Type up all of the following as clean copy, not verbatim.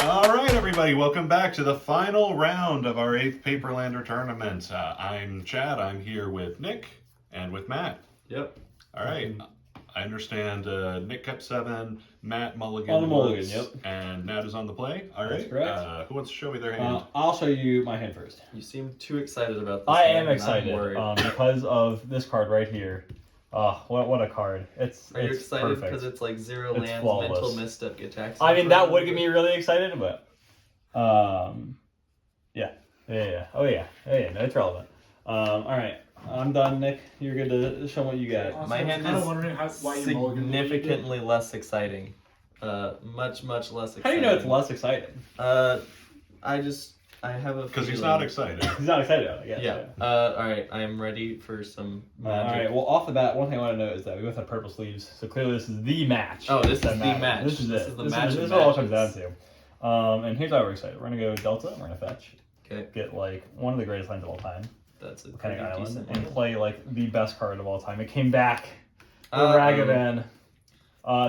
All right, everybody, welcome back to the final round of our 8th Paperlander tournament. I'm Chad. I'm here with Nick and with Matt. Yep. All right. I understand Nick kept 7, Matt Mulligan on the mulligan, was, yep. And Nat is on the play. All right. That's correct. Who wants to show me their hand? I'll show you my hand first. You seem too excited about this. I hand, am excited I'm because of this card right here. What a card! Are you excited perfect. because it's like 0 It's lands, flawless. mental misstep attacks? I mean, that would get me really excited, but yeah. Oh yeah, no, it's relevant. All right, I'm done, Nick. You're good to show what you got. Awesome. My hand I was is wondering why you mulliganed significantly less exciting. Much less exciting. How do you know it's less exciting? I have a Because he's feeling. not excited. He's not excited about it. Yeah. All right. I am ready for some magic. All right. Well, off the bat, one thing I want to note is that we both have purple sleeves, so clearly this is the match. Oh, this is the matters. match. This is it. This is the match This of is what it all comes down matches. to. And here's why we're excited. We're gonna go Delta. We're gonna fetch. Okay. Get like one of the greatest lands of all time, That's a Volcanic pretty Island, decent and one. play like the best card of all time. It came back. Uh-oh. Ragavan.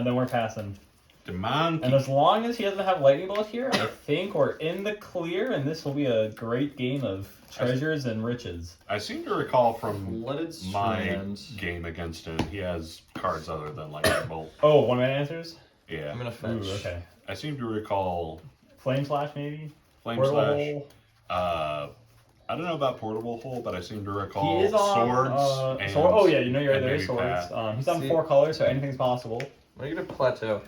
Then we're passing. Demand. And as long as he doesn't have lightning bolt here, I think we're in the clear, and this will be a great game of treasures and riches. I seem to recall from Flooded my Strand. game against him, he has cards other than Lightning Bolt. Oh, one man answers. Yeah. I'm gonna fetch. Ooh, okay. I seem to recall Flame slash maybe. Flame Portal Slash. Hole. I don't know about Portable Hole, but I seem to recall He is on swords. And, sword. Oh yeah, you know you're right. and There is maybe swords. Pat. He's on See- 4 colors, so anything's possible. I'm gonna plateau.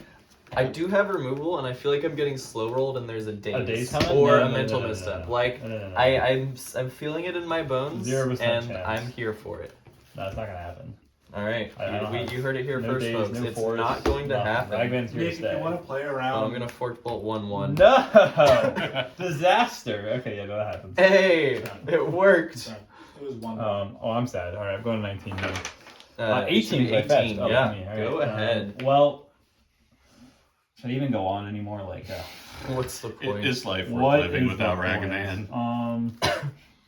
I do have removal, and I feel like I'm getting slow rolled, and there's a daze, daze coming? or No, a no, mental no, no, misstep. no. Like No. I'm feeling it in my bones, 0% and chance. I'm here for it. No, it's not gonna happen. All right, I don't have- you heard it here no first, daze, folks. no It's force, not going to nothing. happen. Ragavan's here to Nick, if you stay. want to play around, I'm gonna fork bolt 1/1. No! Disaster. Okay, yeah, that happens. Hey, it worked. it was one. I'm sad. All right, I'm going to 19 now. It should 18. be I fetched. 18. Oh, Yeah, me. All go right, ahead. Well, should I even go on anymore? Like, What's the point? Is life worth what living is without the point? Ragavan?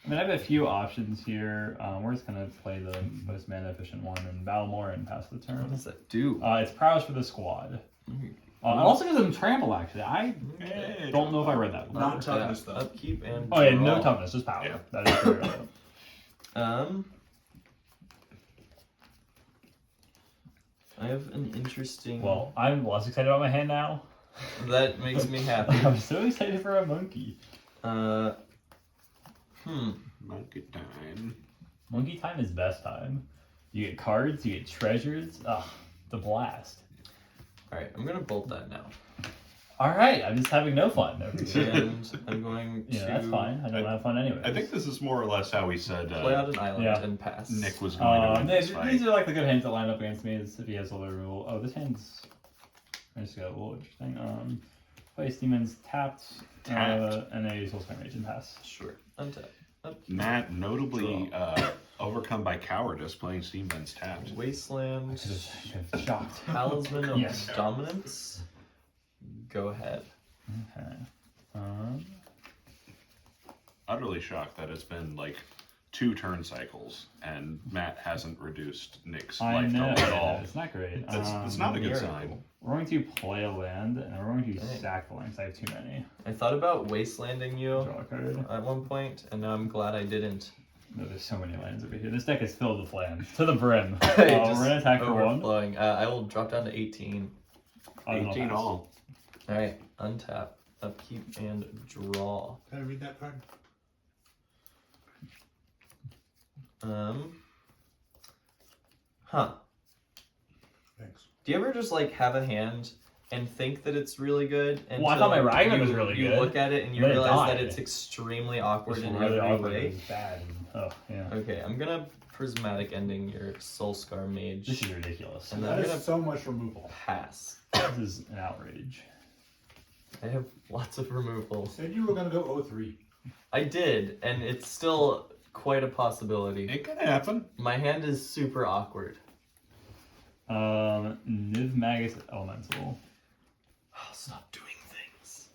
I mean, I have a few options here. We're just gonna play the most mana efficient one and battle more and pass the What turn. does that do? It's prowess for the squad. It also gives them trample. Actually, I Hey, don't know if I read that one. Not toughness, though. Upkeep and Oh yeah, draw. no toughness, just power. Yeah. That is true. I have an interesting. Well, I'm less excited about my hand now. That makes me happy. I'm so excited for a monkey. Monkey time. Monkey time is best time. You get cards, you get treasures. The blast. All right, I'm gonna bolt that now, All right, I'm just having no fun over here. and I'm going to Yeah, that's fine. I don't have fun anyway. I think this is more or less how we said play out an island Yeah. and pass. Nick was going to win this these fight. are like the good hands that line up against me. Is if he has all the rule. Oh, this hand's. I just got a little interesting. Place demons tapped. Tapped. And a soul spine rage and pass. Sure. Untap. Upkeep. Matt, notably overcome by cowardice, playing Steamben's tapped. Wasteland. Shocked. Talisman of Yes. Dominance. Go ahead. Okay. Utterly shocked that it's been like 2 turn cycles and Matt hasn't reduced Nick's I life know. total at all. It's not great. That's not a good miracle. sign. We're going to play a land, and we're going to Okay. stack the lands. I have too many. I thought about wastelanding you Draw a card. at one point, and now I'm glad I didn't. No, there's so many lands over here. This deck is filled with lands to the brim. Just We're gonna attack for 1. overflowing. I will drop down to 18. 18 all. All right, untap, upkeep, and draw. Can I read that card? Huh. Thanks. Do you ever just like have a hand and think that it's really good? Well, I thought my until Ragavan was you- really You good. look at it and you Then it realize that died. it's extremely awkward It's in really every awkward. way. It's bad. Oh, yeah. Okay, I'm gonna prismatic ending your Soul Scar Mage. This is ridiculous. And That I'm is gonna so much removal. pass. This is an outrage. I have lots of removal. Said you were gonna go 0-3. I did, and it's still quite a possibility. It could happen. My hand is super awkward. Niv Magus Elemental. Oh, stop doing things.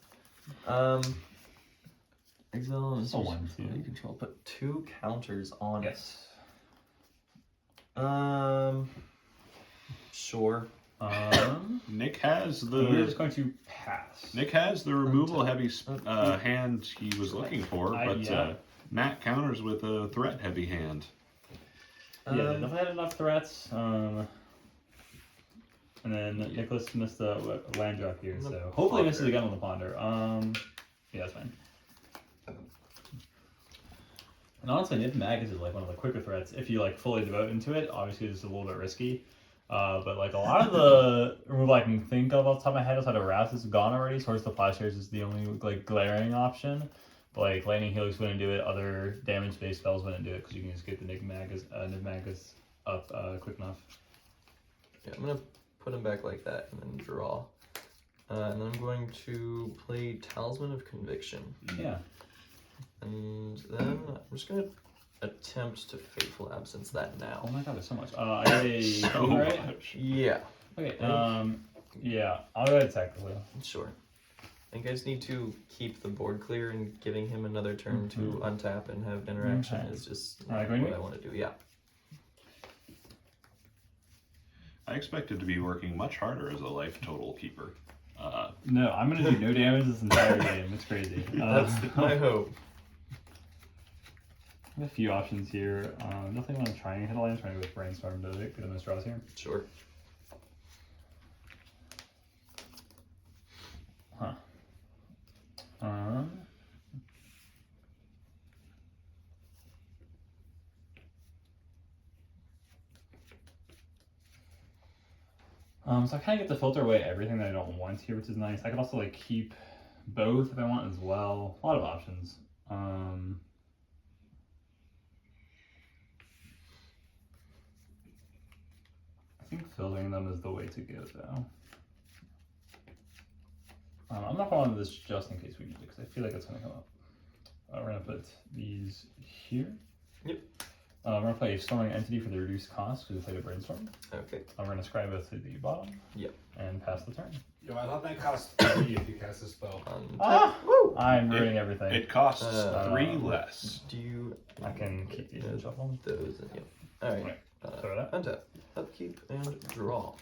Exile and A 1/2. control. Put 2 counters on Yes. it. Sure. Nick has we're just the going to pass. removal heavy hand he was looking for, but yeah. Matt counters with a threat heavy hand. Yeah, they definitely had enough threats. And then Nicholas missed the land drop here, so hopefully he misses again on the ponder. Yeah, that's fine. And honestly, Nib Mag is like one of the quicker threats if you like fully devote into it. Obviously, it's a little bit risky. But like a lot of the removal I can think of off the top of my head outside of Wrath is gone already. Swords to Plowshares is the only like glaring option. But like Lightning Helix wouldn't do it. Other damage-based spells wouldn't do it because you can just get the Nib Magus up quick enough. Yeah, I'm gonna put him back like that and then draw. And then I'm going to play Talisman of Conviction. Yeah. And then I'm just gonna attempt to Fateful Absence that now. Oh my god, there's so much. I got a So right? much. Yeah. Okay. Yeah, I'll go ahead technically. Sure. And you guys need to keep the board clear, and giving him another turn to untap and have interaction is just what I want to do. Yeah. I expected to be working much harder as a life total keeper. No, I'm gonna do no damage this entire game. It's crazy. That's my hope. I have a few options here. Nothing I'm trying to hit a land. I'm trying to go with Brainstorm to get the most draws here. Sure. Huh. So I kind of get to filter away everything that I don't want here, which is nice. I could also like keep both if I want as well. A lot of options. I think filtering them is the way to go, though. I'm not following this just in case we need it, because I feel like it's going to come up. We're going to put these here. Yep. We're going to play a Storming Entity for the reduced cost, because we played a Brainstorm. Okay. We're going to scribe it to the bottom. Yep. And pass the turn. Yo, I thought that cost 3 if you cast a spell. Woo! I'm ruining everything. It costs 3 less. Do you? I can keep these in shuffle. Those. Yep. All right. Throw that. Untap, upkeep, and draw.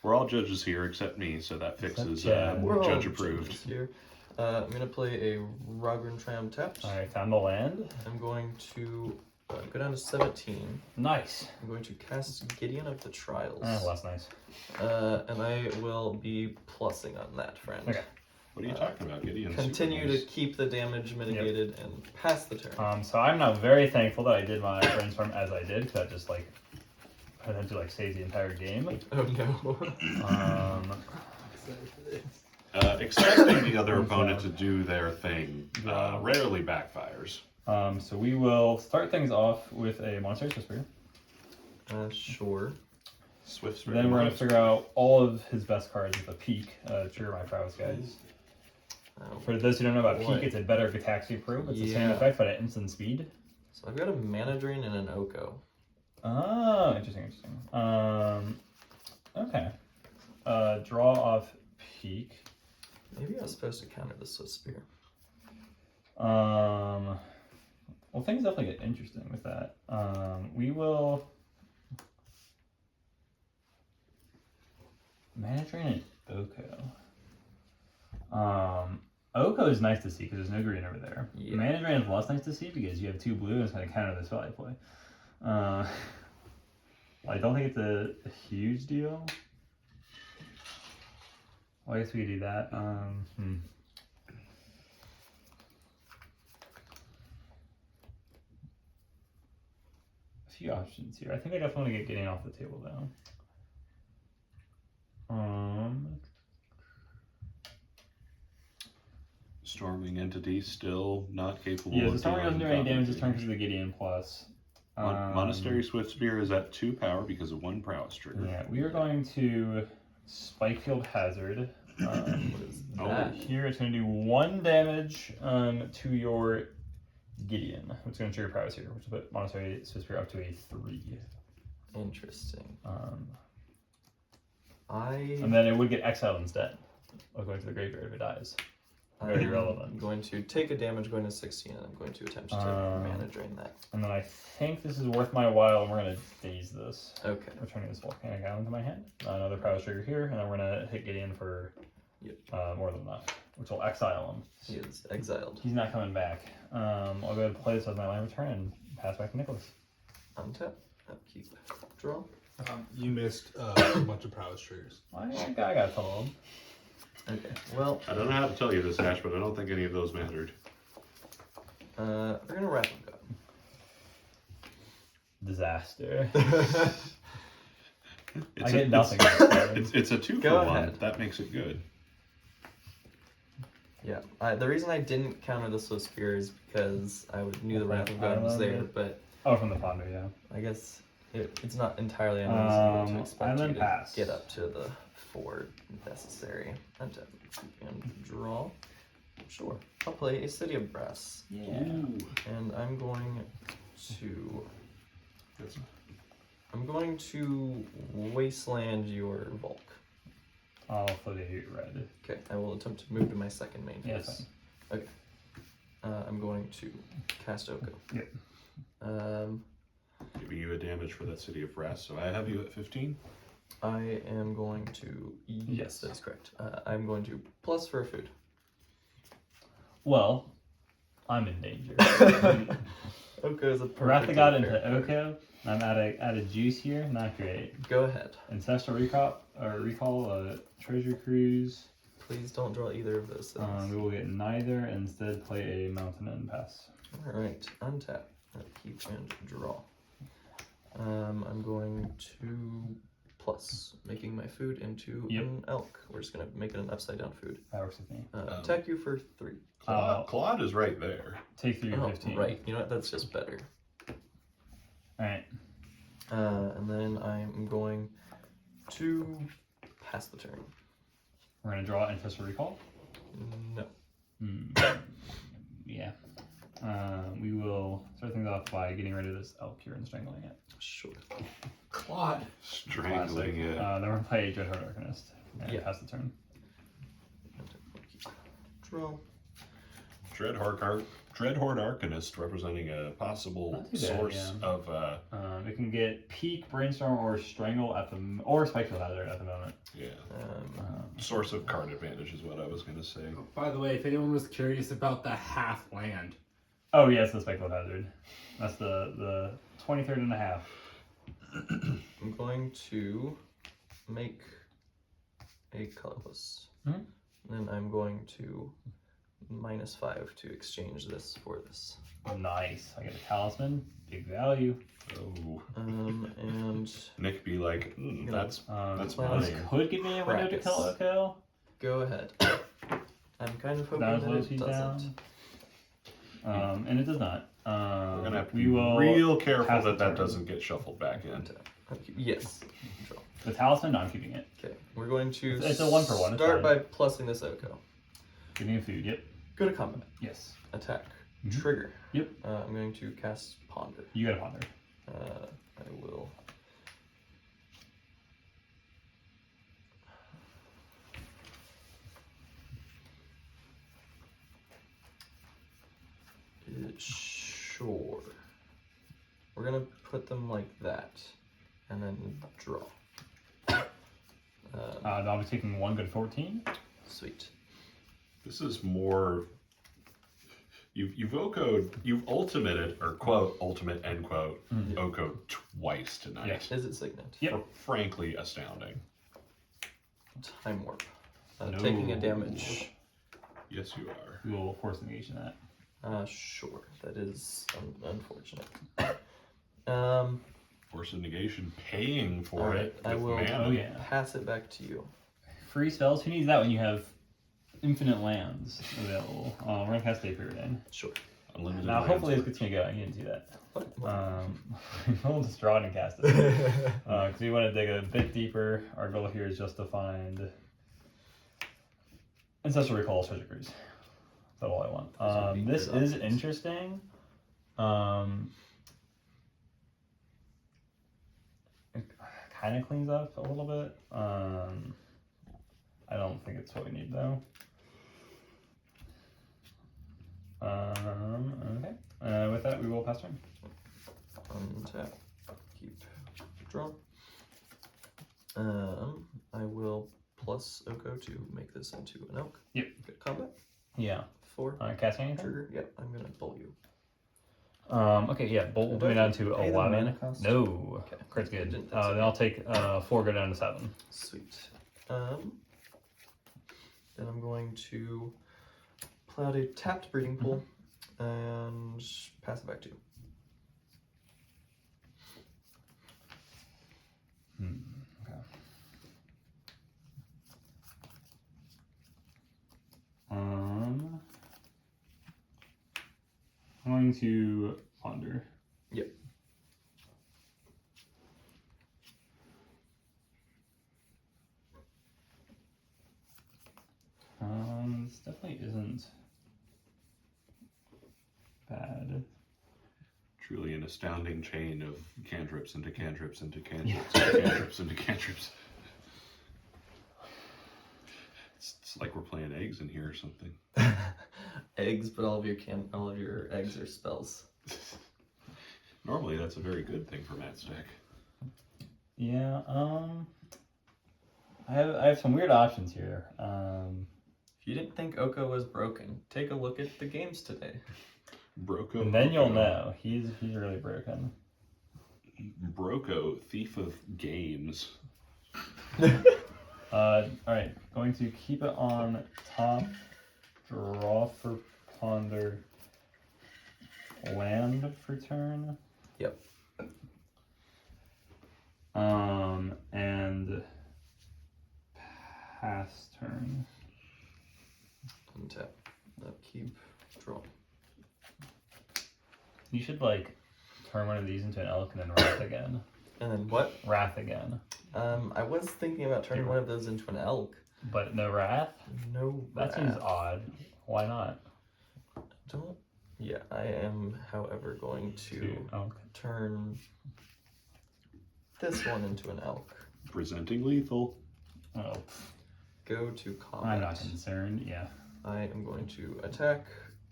We're all judges here except me, so that fixes We're all judge approved. judges here. I'm gonna play a Ragran Tram tapped. Alright, found the land. I'm going to go down to 17. Nice. I'm going to cast Gideon of the Trials. Less nice. And I will be plussing on that, friend. Okay. What are you talking about, Gideon? Continue to keep the damage mitigated and pass the turn. So I'm now very thankful that I did my Brainstorm as I did, because that just like potentially like saves the entire game. Oh no. Expecting the other opponent to do their thing rarely backfires. So we will start things off with a Monster Whisperer. Sure. Swift Spirit. Then we're going to figure out all of his best cards with a Peak, trigger my prowess, guys. For those who don't know about Peak, it's a better Gataxia probe. It's the same effect, but at instant speed. So I've got a Mana Drain and an Oko. Oh, interesting. Okay. Draw off Peak. Maybe I was supposed to counter the Swift Spear. Well, things definitely get interesting with that. We will Mana Drain and Oko. Oko is nice to see because there's no green over there. Yeah. Mana Drain is less nice to see because you have 2 blue and it's going to counter the spell I play. I don't think it's a huge deal. Well, I guess we could do that. A few options here. I think I definitely want to get Gideon off the table though. Storming Entity still not capable Yeah, of the Storming doesn't do any damage this turn damage. because of the Gideon plus. Monastery Swift Spear is at 2 power because of 1 prowess trigger. Yeah, we are going to Spikefield Hazard. What is that? Here it's going to do 1 damage to your Gideon, which is going to trigger prowess here, which will put Monastery Swift Spear up to a 3. Interesting. And then it would get exiled instead of going to the graveyard if it dies. Very I'm relevant. going to take a damage going to 16, and I'm going to attempt to mana drain that. And then I think this is worth my while, and we're going to daze this. Okay. Returning this volcanic island to my hand. Another prowess trigger here, and then we're going to hit Gideon for more than enough, which will exile him. He is exiled. He's not coming back. I'll go ahead and play this as my land return and pass back to Nicholas. Untap. Upkeep. Draw. You missed a bunch of prowess triggers. I got to tell him. Okay. Well, I don't know how to tell you this, Ash, but I don't think any of those mattered. we're gonna wrap him up. Disaster. It's I get nothing. It's a 2 Go for 1. ahead. That makes it good. Yeah. The reason I didn't counter this with spear is because I knew the Wrath of God was there, but Oh, from the ponder, yeah. I guess it's not entirely unreasonable to expect and you then to pass. get up to the 4 necessary. Untap and draw. Sure. I'll play a City of Brass. Yeah. Ooh. And I'm going to That's- wasteland your Volk. I'll flip a red. Okay, I will attempt to move to my second main Yeah, phase. Okay. I'm going to cast Oko. Yep. Giving you a damage for that City of Brass, so I have you at 15. I am going to. Yes, that is correct. I'm going to plus for a food. Well, I'm in danger. Oko is a perfect. Wrath of God unfair into Oko. I'm out of juice here. Not great. Go ahead. Ancestral recall, treasure cruise. Please don't draw either of those things. We will get neither. And instead, play a mountain and pass. All right, untap, keep and draw. I'm going to plus, making my food into an elk. We're just gonna make it an upside down food. That works with me. Attack you for 3. Claude is right there. Take 3 or 15. Right. You know what? That's just better. Alright. And then I'm going to pass the turn. We're going to draw Ancestral Recall. No. Yeah. We will start things off by getting rid of this elk here and strangling it. Sure. Claude. Strangling it. Then we're going to play Dreadhorde Arcanist. And pass the turn. Draw. Dreadhorde Arcanist representing a possible Not too bad, source yeah. of It can get Peak, Brainstorm, or Strangle or Spiteful Hazard at the moment. source of card advantage is what I was gonna say. By the way, if anyone was curious about the half land, Oh yes, the Spiteful Hazard. That's the 23rd and a half. I'm going to make a colorless. Mhm. Then I'm going to -5 to exchange this for this. Nice. I get a talisman. Big value. Oh, And Nick be like, that's This money. could give me a window to kill Oko. go ahead. I'm kind of hoping That that slows it you doesn't. down. And it does not. We're gonna have to we be will real careful pass that the that turn. doesn't get shuffled back in. Yes. Draw. The talisman, no, I'm keeping it. Okay, we're going to It's a 1-for-1, it's start by fine. plussing this Oko. Give me a food, yep. Go to combat. Yes. Attack. Mhm. Trigger. Yep. I'm going to cast Ponder. You got a ponder. I will. Sure. We're gonna put them like that, and then draw. I'll be taking 1 good 14. Sweet. This is more. You've ultimated, or quote, ultimate, end quote, Oko twice tonight. Yes. Is it Signet? Yep. Frankly astounding. Time warp. No. Taking a damage. Yes, you are. We will force negation that. Sure. That is unfortunate. Force of negation, paying for Alright, it. I with will mana. Oh, yeah. pass it back to you. Free spells? Who needs that when you have infinite lands available? We're going to cast Paperlander in. Sure. Unlimited Now, lands hopefully this work. gets me going. You didn't do that. What? We'll just draw it and cast it. Because we want to dig a bit deeper. Our goal here is just to find Ancestral Recall Treasure Cruise. That's all I want. This is interesting. It kind of cleans up a little bit. I don't think it's what we need though. Okay. With that, we will pass turn. Untap. Keep. Draw. I will plus Oko to make this into an elk. Yep. Good combat. Yeah. 4. Casting anything? Trigger. Yep. I'm gonna bolt you. Okay, yeah, bolt will Do me I down to pay the 11. mana cost? No. Okay. Crit's good. That's Then okay. I'll take 4, go down to 7. Sweet. Then I'm going to play out a tapped breeding pool and pass it back to you. Okay. I'm going to ponder. Yep. This definitely isn't bad. Truly an astounding chain of cantrips into cantrips into cantrips into cantrips into cantrips. It's like we're playing eggs in here or something. Eggs, but all of your eggs are spells. Normally that's a very good thing for Matt's deck. Yeah, I have some weird options here. If you didn't think Oko was broken, take a look at the games today. Broco. And then you'll know. He's really broken. Broco, thief of games. Alright, going to keep it on top. Draw for ponder. Land for turn. Yep. And pass turn. Untap. Keep. Draw. You should like turn one of these into an elk and then wrath again. And then what? Wrath again. I was thinking about turning one of those into an elk. But no wrath? No. That seems wrath. odd. Why not? Don't. Yeah, I am, however, going to elk. turn this one into an elk. Presenting lethal. Oh, Go to combat. I'm not concerned. Yeah, I am going to attack.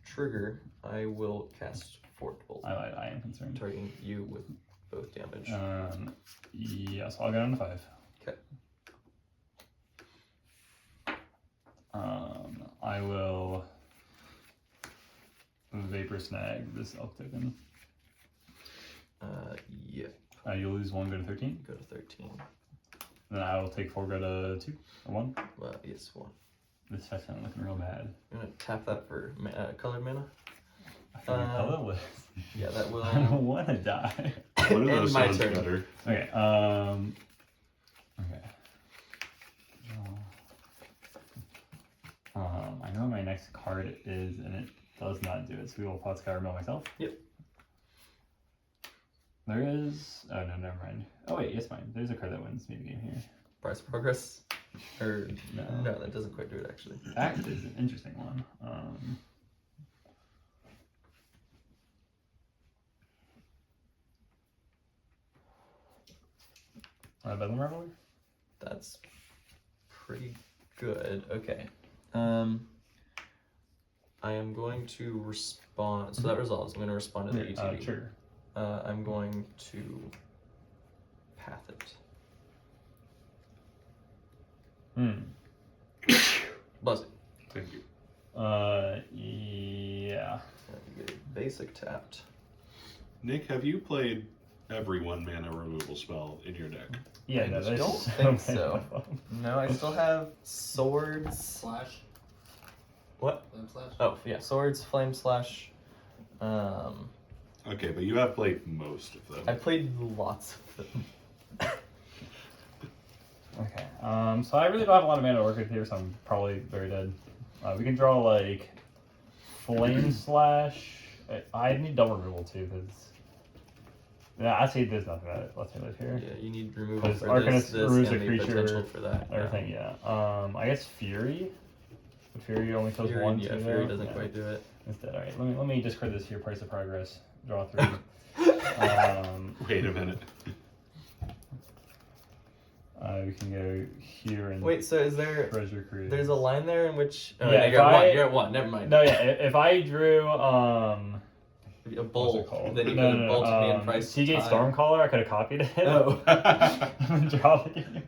Trigger. I will cast Forked Bolt, I am concerned. targeting you with both damage. Yes, I'll go down to 5. Okay. I will vapor snag this elk token. Yeah. You'll lose 1, go to 13. Go to 13. Then I will take 4, go to 2 or 1. Yes, 1. This is looking real bad. I'm gonna tap that for colored mana. I feel colorless. Yeah, that will. I don't want to die. One of those And my sounds turn. better. Okay. Okay. I know what my next card is, and it does not do it. So we will pot sky mill myself. Yep. There is. Oh no, never mind. Oh wait, yes, mine. There's a card that wins me the game here. Price progress. Or No. no, that doesn't quite do it actually. That is an interesting one. Bedlam Reveler? That's pretty good. Okay. I am going to respond. So that resolves. I'm going to respond to the ETB. Trigger. I'm going to path it. Buzz it. Thank you. Yeah. You get a basic tapped. Nick, have you played every 1 mana removal spell in your deck? Yeah, I no, there's don't so think many so. of them. No, I still have swords. Slash. What? Flame slash. Oh yeah, swords, flame slash. Okay, but you have played most of them. I played lots of them. Okay. So I really don't have a lot of mana to work with here, so I'm probably very dead. We can draw like flame slash. I need double removal too, because yeah, I see there's nothing that lets me live here. Yeah, you need removal Because for Arcanist this removes a and the creature, potential for that. Everything, yeah. I guess Fury. But Fury only kills Fury, 1. yeah, too, Fury though. doesn't Yeah. quite do it. Instead, all right. Let me discard this here. Price of progress. Draw 3. Wait a minute. We can go here and Wait, so is there? treasure cruise. There's a line there in which. Oh, Yeah, yeah, if you're at I- one. You're at one. Never mind. No, yeah. If I drew A what's it bolt. called? Then you could have bolted me in price. Seagate time. Stormcaller, I could have copied it. Oh. And draw the game.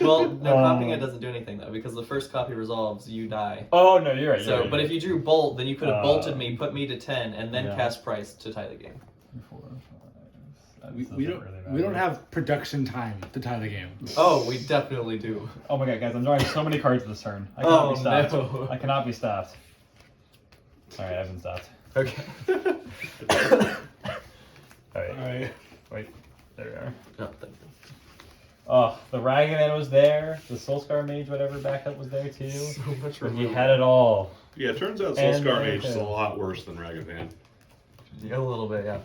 Well, no, copying it doesn't do anything though, because the first copy resolves, you die. Oh no, you're right. So, you're but right. if you drew bolt, then you could have bolted me, put me to 10, and then yeah. cast price to tie the game. We don't have production time to tie the game. Oh, we definitely do. Oh my god, guys, I'm drawing so many cards this turn. I cannot be stopped. No. I cannot be stopped. Alright, I've been stopped. Okay. Alright. Wait. There we are. No, thank you. Oh, the Ragavan was there. The Soulscar Mage, whatever backup was there too. So much And he removal. had it all. Yeah, it turns out And Soulscar there Mage is you a go. lot worse than Ragavan. Yeah, a little bit, yeah.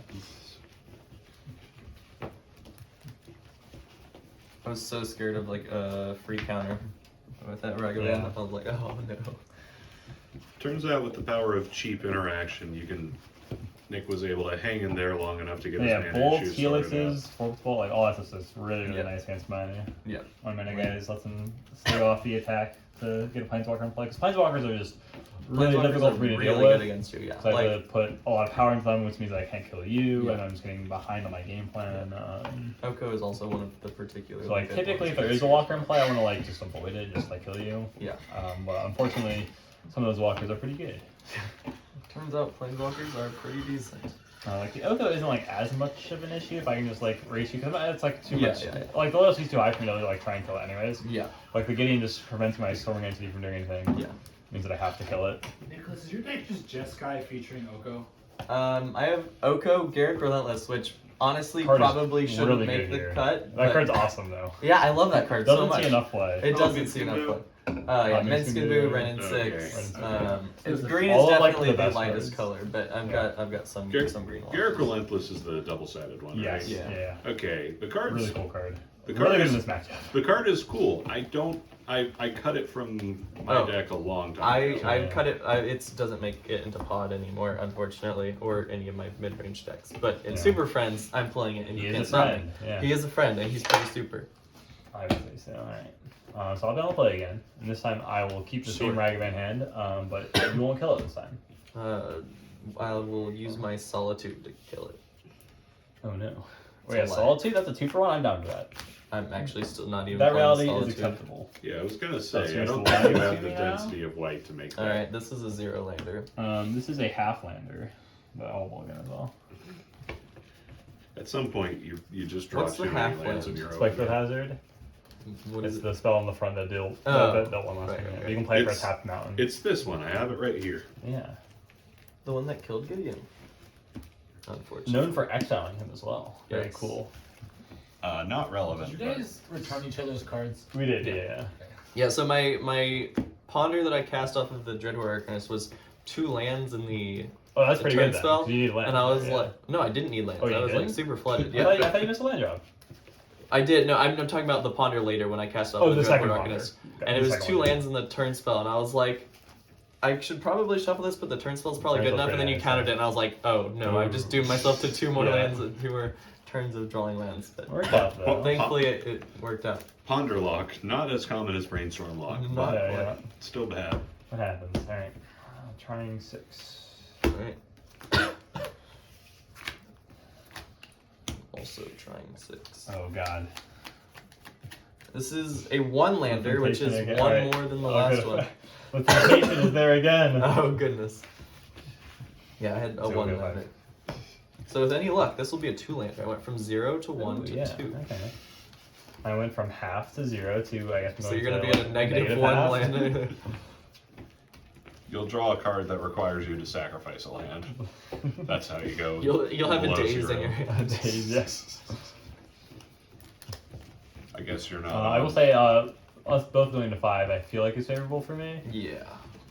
I was so scared of like a free counter with that Ragavan. Yeah. I was like, oh no. Turns out with the power of cheap interaction, you can. Nick was able to hang in there long enough to get his Yeah, mana bolts, issues sorted out. helixes, forks bolt, like all that stuff is really, really Yeah. nice against mine. Yeah. 1 minute guys lets them stay off the attack to get a Planeswalker in play. Because Planeswalkers are just really Planeswalkers difficult are for me to really deal good with. against you, yeah. So I Like, have to put a lot of power into them, which means I can't kill you, Yeah. and I'm just getting behind on my game plan. Oko is also one of the particular. So like typically, if there is a walker in play, I want to like just avoid it, just like kill you. Yeah. But unfortunately, some of those walkers are pretty good. Turns out planeswalkers are pretty decent. Like the Oko isn't like as much of an issue if I can just like race you, because it's like too Yeah, much. yeah, yeah. Like the loyalty's too high for me to like try and kill it anyways. Yeah. Like the Gideon just prevents my storming entity from doing anything. Yeah. Means that I have to kill it. Nicholas, is your deck just Jeskai featuring Oko? I have Oko, Garrett Relentless, which honestly Card is probably shouldn't really make good the here. cut. That but- card's awesome though. Yeah, I love that card so Doesn't much. see enough play. It Oh, doesn't see enough Minskin play. Boo. Yeah, Minskin Minskin Boo. Boo, Ren and Okay. 6. Ren Green All is of, like, definitely the the best lightest cards. color, but I've got some green ones. Garrett Relentless is the double-sided one, Yes. right? Yeah. Yeah. Okay, the card's Really cool card. The Really card good is in this matchup. the card is cool. I cut it from my Oh. deck a long time ago. I cut it. It doesn't make it into pod anymore, unfortunately, or any of my mid-range decks. But in Yeah. Super Friends, I'm playing it, and He you is can't a stop me. friend. Yeah. He is a friend, and he's pretty super. I would say so. Alright. So I'll be able to play again. And this time I will keep the same Sure. Ragavan hand, but you won't kill it this time. I will use my Solitude to kill it. Oh no. It's Wait, a a lie. Solitude? That's a 2-for-1? I'm down for that. I'm actually still not even That playing reality is Solitude. acceptable. Yeah, I was gonna That's say I just don't the think you line have the now? density of white to make that. Alright, this is a 0-lander. This is a half-lander, but I'll mulligan as well. At some point, you just draw What's the too many half lands land? in your Spikefoot own. Hazard. What It's is it? the spell on the front that deal Oh, that one last right, turn. right, Yeah. right. You can play it for a It's- tapped mountain. It's this one. I have it right here. Yeah. The one that killed Gideon. Unfortunately. Known for exiling him as well. Very Yes. cool. Not Did relevant. you but- guys return each other's cards? We did, yeah. Yeah, so my Ponder that I cast off of the Dreadhorde Arcanist was 2 lands in the Oh, that's The pretty turn good then. spell, 'cause You need land. and I was yeah. like, no, I didn't need lands. Oh, you I was like didn't? super flooded. I thought Yeah, you missed a land drop. I did. No, I'm talking about the Ponder later when I cast off Oh, the the second Dreadhorde Ponder. Arcanist, Okay, and it the was second 2 one. lands in the turn spell, and I was like, I should probably shuffle this, but the turn spell's probably Turn good spell's enough. And then pretty you nice, countered yeah. it, and I was like, oh no, I've just doomed myself to 2 more Yeah. lands, 2 more turns of drawing lands. But Worked out though. thankfully, it worked out. Ponder Lock, not as common as Brainstorm Lock, Not but Yeah, yeah. still bad. What happens? Alright. Trying 6. Alright. Also trying 6. Oh god. This is a 1-lander, which is Temptation again. 1 Alright. more than the Oh, last good. one. The temptation is there again. Oh goodness. Yeah, I had a So 1-lander. So with any luck, this will be a 2-lander. I went from 0 to 1 Ooh, to yeah, 2. Okay. I went from half to 0 to I guess I'm So going you're gonna to, be at a like, negative half. 1-lander. You'll draw a card that requires you to sacrifice a land. That's how you go. You'll have a below daze in 0. your hand. Yes. I guess you're not. I will say us both going to 5 I feel like is favorable for me. Yeah.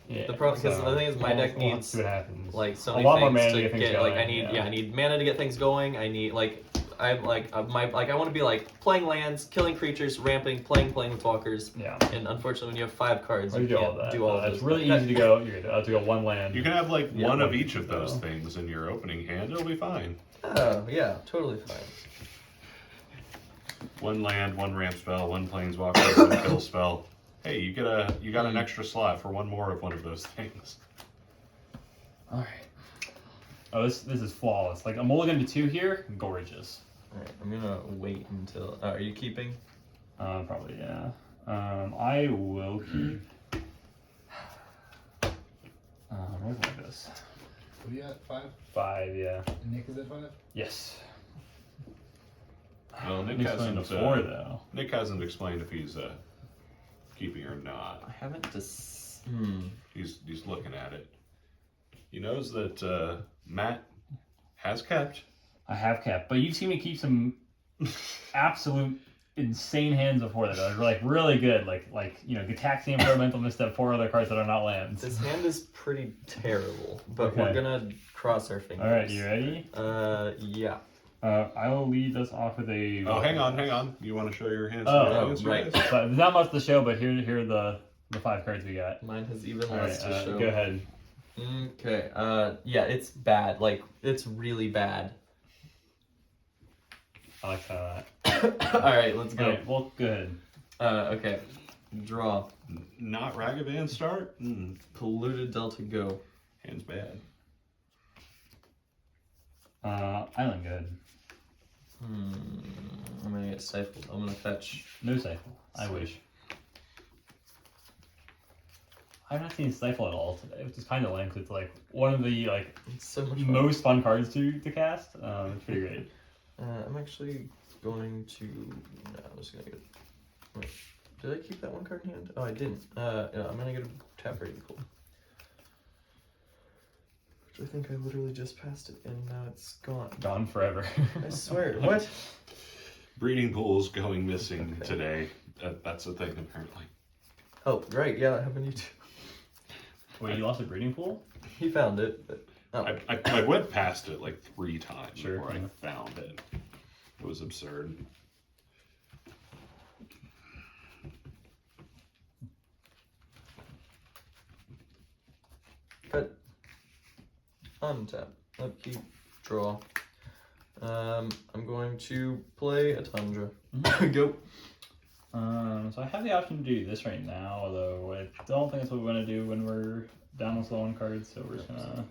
Yeah. The problem, because the thing is, my deck we'll needs see what happens. like so A many lot more things mana to to get things get. Like I going, need, yeah. I need mana to get things going. I need like I'm like my like I want to be like playing lands, killing creatures, ramping, playing planeswalkers. Yeah. And unfortunately, when you have 5 cards, You you do all can't that. do all of It's those. really easy to go. You're good. To go 1 land. You can have like Yeah, one of one each of those though. things in your opening hand. It'll be fine. Oh yeah, totally fine. One land, one ramp spell, one planeswalker, one kill spell. Hey, you got an extra slot for one more of one of those things. All right. Oh, this is flawless. Like a mulligan to 2 here, gorgeous. All right, I'm gonna wait until. Are you keeping? Probably yeah. I will keep. Where's my this? What are you at? 5? 5, yeah. And Nick is at 5? Yes. Well, Nick Nick's going hasn't. to 4 though. Nick hasn't explained if he's keeping or not. I haven't He's looking at it. He knows that Matt has kept. I have kept, but you've seen me keep some absolute insane hands before that. Are like really good, like Gataxian Mental Misstep, 4 other cards that are not lands. This hand is pretty terrible, but Okay. we're gonna cross our fingers. All right, you ready? Yeah. I will lead us off with a. Oh, hang on. You want to show your hands? Oh, to the audience, right. guys? So there's not much to show, but here are the 5 cards we got. Mine has even All less right, to show. go ahead. Okay. Yeah, it's bad. Like, it's really bad. I like that. All right, let's go. All right, well, go ahead. Okay. Draw. Not Ragavan start? Polluted Delta go. Hand's bad. Island good. I'm gonna get stifled. I'm gonna fetch. No Stifle. I wish. I've not seen Stifle at all today, which is kind of lame because it's like one of the It's so much fun. most fun cards to cast. It's pretty great. I'm actually going to. No, I'm just gonna get. Wait, did I keep that one card in hand? Oh, I didn't. Yeah, I'm gonna get a tap rating pool. Which I think I literally just passed it and now it's gone. Gone forever. I swear. What? Breeding pool's going missing Okay. today. That's a thing, apparently. Oh, right. Yeah, that happened to you too. Wait, you lost a breeding pool? He found it, but. Oh. I went past it like 3 times Sure, before yeah. I found it. It was absurd. Cut. Untap. Upkeep. Draw. I'm going to play a Tundra. Go. So I have the option to do this right now, although I don't think that's what we're gonna do when we're down with low on cards. So we're just gonna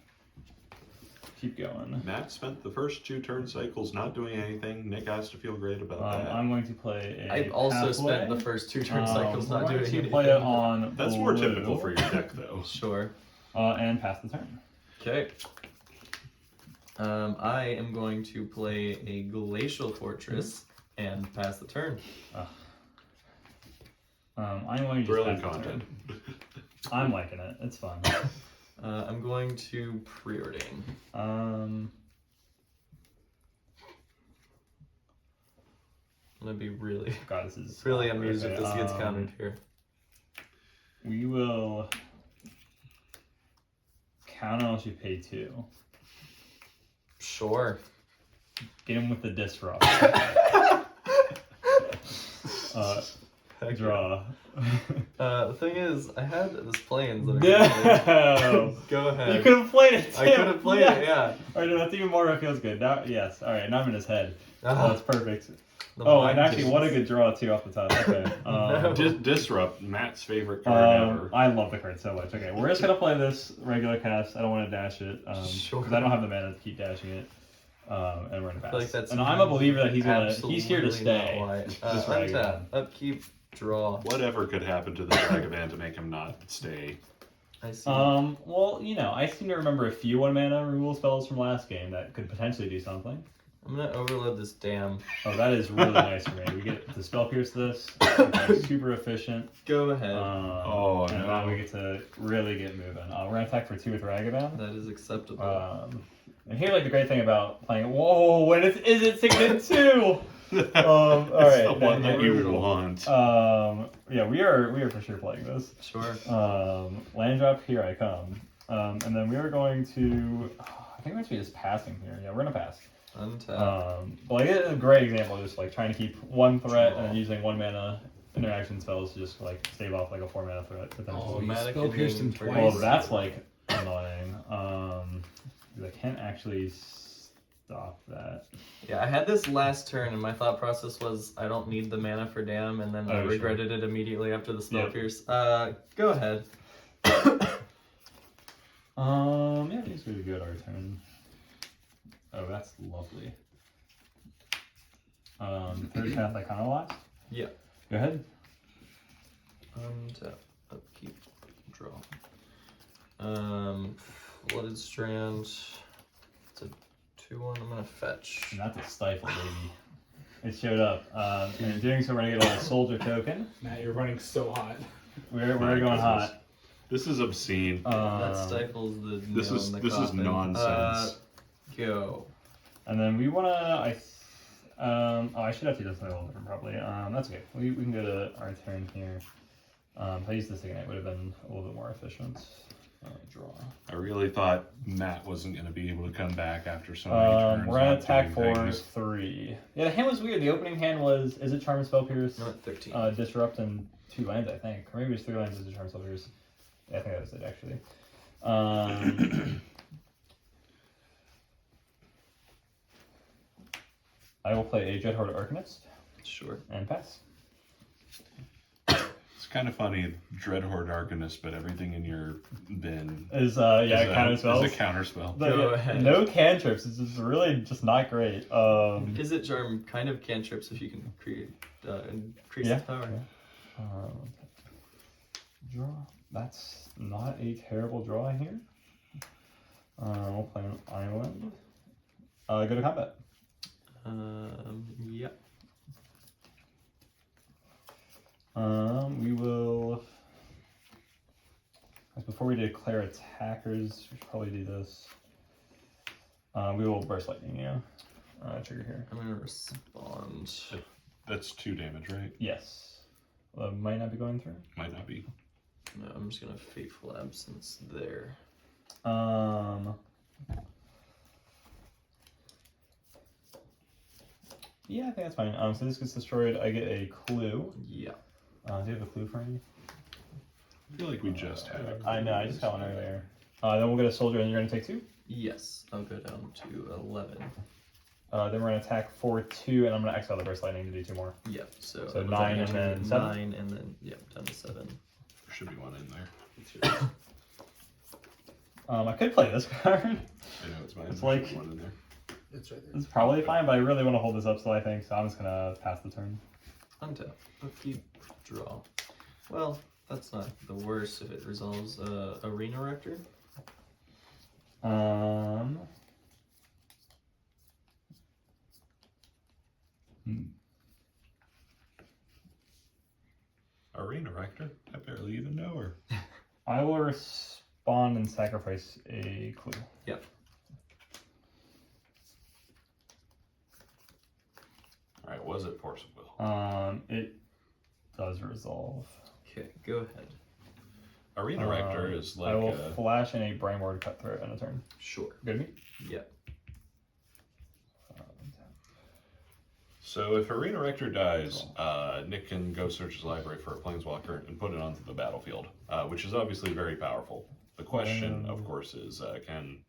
keep going. Matt spent the first 2 turn cycles not doing anything. Nick has to feel great about that. I'm going to play a. I've also pathway. spent the first 2 turn cycles We're not going doing to anything. play it on. That's more blue, typical for your deck, though. Sure. And pass the turn. Okay. I am going to play a Glacial Fortress and pass the turn. I'm going to just Brilliant pass the content. turn. I'm liking it. It's fun. I'm going to preordain. I'm gonna be really, God, this is really amused if okay, this gets countered here. We will count unless you pay 2. Sure. Get him with the disrupt. Draw. The thing is, I had this plans that are No! Go ahead. You could have played it too! I could have played it, yeah. Alright, no, that's even more what feels good. Now, yes, alright, now I'm in his head. Ah, That's perfect. the Oh, mind and actually, games. what a good draw, too, off the top. Okay. No. Disrupt, Matt's favorite card ever. I love the card so much. Okay, we're just gonna play this regular cast. I don't want to dash it Sure. because I don't have the mana to keep dashing it. And we're gonna pass. I feel like that's and I'm a believer that he's here to absolutely stay. not why. Just Ragavan. Untap, upkeep, draw. Whatever could happen to this Ragavan to make him not stay. I see. Well, I seem to remember a few 1 mana removal spells from last game that could potentially do something. I'm gonna overload this dam. Oh, that is really nice for me. We get to spell pierce this. It's super efficient. Go ahead. And now we get to really get moving. We're gonna attack for 2 with Ragavan. That is acceptable. And here, like the great thing about playing. Whoa! When it's Izzet Signet 2. All That's right, the one that you brutal. want. Yeah, we are for sure playing this. Sure. Land drop, here I come. And then we are going to. I think we're going to be just passing here. Yeah, we're gonna pass. Untap. But like it's a great example of just like trying to keep 1 threat and then using 1 mana interaction spells to just like stave off like a 4 mana threat potentially. Oh, you Dramatic spell pierced him inventory. Oh, twice. that's like annoying. 'Cause I can't actually stop that. Yeah, I had this last turn, and my thought process was I don't need the mana for Dam, and then I regretted it immediately after the Spell Pierce. Go ahead. Yeah, these would be good our turn. Oh, that's lovely. Third path I kind of lost. Yeah. Go ahead. Untap, upkeep, draw. Blooded Strand. It's a 2/1. I'm gonna fetch. And that's a stifle, baby. It showed up. And in doing so, we're gonna get a soldier token. Matt, you're running so hot. We're going hot. This is obscene. That stifles the. This is nonsense. Go. And then we wanna. I should have to do something a little different probably. That's okay. We can go to our turn here. If I used this again, it would have been a little bit more efficient. Draw. I really thought Matt wasn't going to be able to come back after so many turns. We're gonna not attack doing for things. 3. Yeah, the hand was weird. The opening hand was Izzet Charm, Spell Pierce, I'm at 13. Disrupt, and 2 lands, I think. Or maybe it was 3 lands, Izzet Charm, Spell Pierce. Yeah, I think that was it actually. I will play a Dreadhorde Arcanist Sure. and pass. It's kind of funny, Dreadhorde Arcanist, but everything in your bin Is counter spells. is a counter spell. But, Go yeah, ahead. no cantrips. It's just really just not great. Is it Charm kind of cantrips if you can create increase Yeah. its power? Draw. That's not a terrible draw here. We'll play an island. Go to combat. Yep. We will. Before we declare attackers, we should probably do this. We will burst lightning, trigger here. I'm gonna respond. That's 2 damage, right? Yes. Might not be going through. Might not be. No, I'm just gonna Fateful Absence there. Yeah, I think that's fine. So this gets destroyed. I get a clue. Yeah. Do you have a clue for me? I feel like we just had it. I know. I just got one earlier. Then we'll get a soldier, and you're gonna take 2. Yes, I'll go down to 11. Then we're gonna attack for 2, and I'm gonna exile the burst lightning to do 2 more. Yep. So So I'm 9 down and to then 7? 9 and then down to 7. There should be one in there. I could play this card. I know it's mine. It's There should like- be one in there. It's right there. It's probably fine, but I really want to hold this up, so I think so. I'm just gonna pass the turn. Untap. Upkeep. Draw. Well, that's not the worst if it resolves Arena Rector. Arena Rector? I barely even know her. I will respond and sacrifice a clue. Yep. Alright, was it Force of Will? It does resolve. Okay, go ahead. Arena Rector is like I will flash in a Brainward Cutthroat on a turn. Sure. Good to me? Yep. So if Arena Rector dies, Nick can go search his library for a Planeswalker and put it onto the battlefield, which is obviously very powerful. The question, of course, is can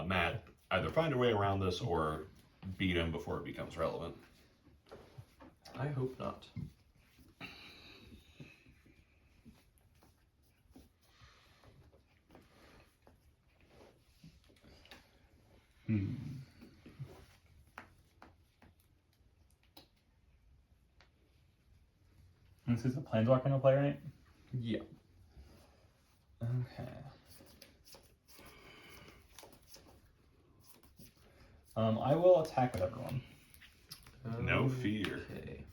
Matt either find a way around this or beat him before it becomes relevant? I hope not. This is a Planeswalker in play, right? Yeah. Okay. I will attack with everyone. No fear. Okay.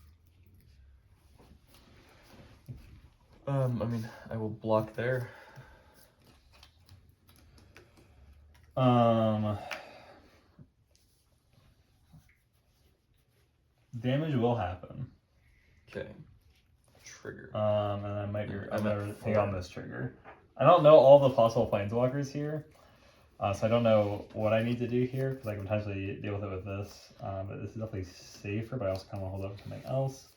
I mean, I will block there. Damage will happen. Okay. Trigger. And I might I'm I'm at gonna 4. take on this trigger. I don't know all the possible planeswalkers here, so I don't know what I need to do here because I can potentially deal with it with this. But this is definitely safer. But I also kind of want to hold up something else.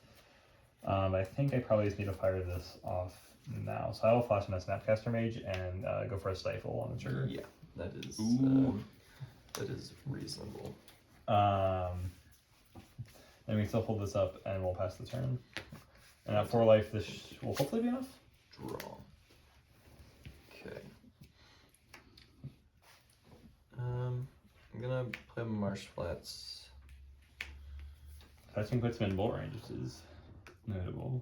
I think I probably just need to fire this off now. So I will flash in a Snapcaster Mage and go for a Stifle on the trigger. Yeah, that is. Ooh. That is reasonable. And we still hold this up, and we'll pass the turn. And at 4 life, this will hopefully be enough. Draw. Okay. I'm gonna play Marsh Flats. Fetching puts him in bolt range, which is notable.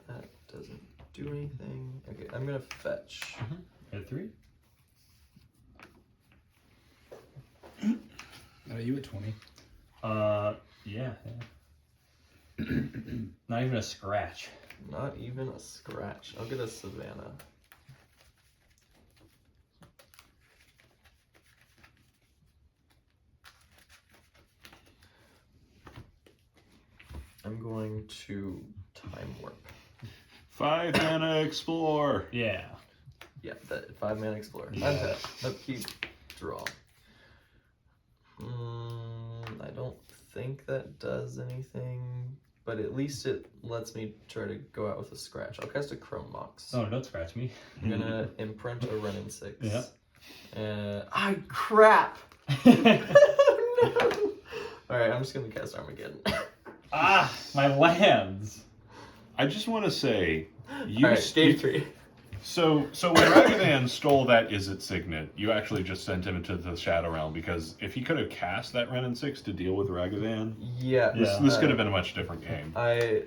That doesn't do anything. Okay, I'm gonna fetch. At 3. Are you at 20? Yeah. Not even a scratch. Not even a scratch. I'll get a Savannah. I'm going to time warp. 5 mana explore. Yeah. Yeah, that 5-mana explorer. Yeah. Untap. Upkeep. Draw. I don't think that does anything, but at least it lets me try to go out with a scratch. I'll cast a Chrome Mox. Oh, don't scratch me. I'm gonna imprint a Renin 6. Yeah. Crap! Oh, no! Alright, I'm just gonna cast Armageddon. My lands. I just want to say, you Alright, game 3. So when Ragavan stole that Izzet signet, you actually just sent him into the Shadow Realm, because if he could have cast that Renin 6 to deal with Ragavan, Yeah. this could have been a much different game. I